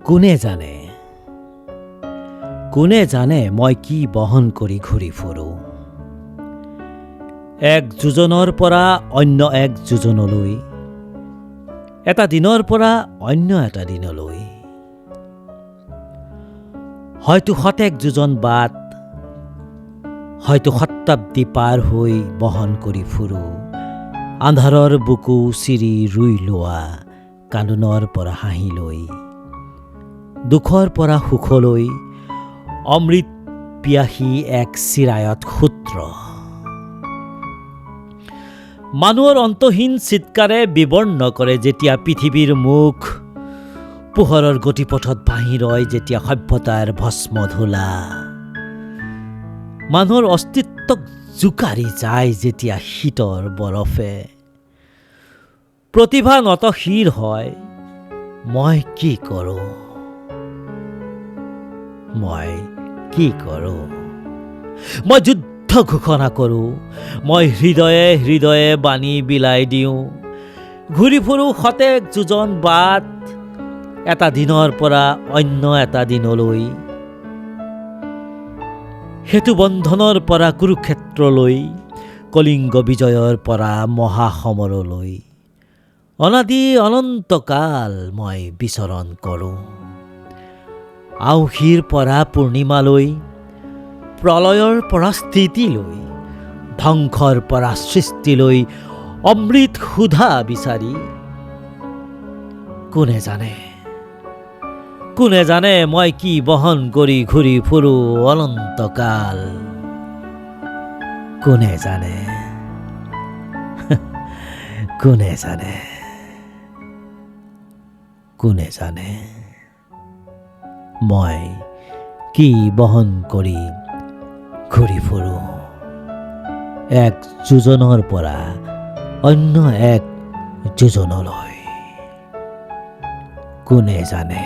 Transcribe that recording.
কোনে জানে মই কি বহন কৰি ঘূৰি ফুৰো। এক যোজনৰ পৰা অন্য এক যোজনলৈ, এটা দিনৰ পৰা অন্য এটা দিনলৈ। হয়তো শতেক যোজন বাট, হয়তো শতাব্দী পাৰ হৈ বহন কৰি ফুৰো আন্ধাৰৰ বুকু চিৰি ৰুই লোৱা কান্দোনৰ পৰা হাঁহিলৈ, দুখৰ পৰা সুখলৈ, অমৃত পিয়াসী এক চিৰায়ত সূত্ৰ। মানুহৰ অন্তহীন চিৎকাৰে বিবৰ্ণ কৰে যেতিয়া পৃথিৱীৰ মুখ, পোহৰৰ গতিপথত ভাহি ৰয় যেতিয়া সভ্যতাৰ ভস্ম ধূলা। মানুহৰ অস্তিত্বক জোকাৰি যায় যেতিয়া শীতৰ বৰফে। প্ৰতিভা নতশিৰ হয়, মই কি কৰোঁ? মই যুদ্ধ ঘোষণা কৰোঁ, মই হৃদয়ে হৃদয়ে বাণী বিলাই দিওঁ। ঘূৰি ফুৰোঁ শতেক যোজন বাট, এটা দিনৰ পৰা অন্য এটা দিনলৈ। সেতু বন্ধনৰ পৰা কুৰুক্ষেত্ৰলৈ, কলিংগ বিজয়ৰ পৰা মহাসমৰলৈ। অনাদি অনন্তকাল মই বিচৰণ কৰোঁ। আউসীৰ পৰা পূৰ্ণিমালৈ, প্ৰলয়ৰ পৰা স্থিতিলৈ, ধ্বংসৰ পৰা সৃষ্টিলৈ, অমৃত সুধা বিচাৰি। কোনে জানে মই কি বহন কৰি ঘূৰি ফুৰো অনন্তকাল। কোনে জানে মই কি বহন কৰি ঘূৰি ফুৰো এক যোজনৰ পৰা অন্য এক যোজনলৈ। কোনে জানে।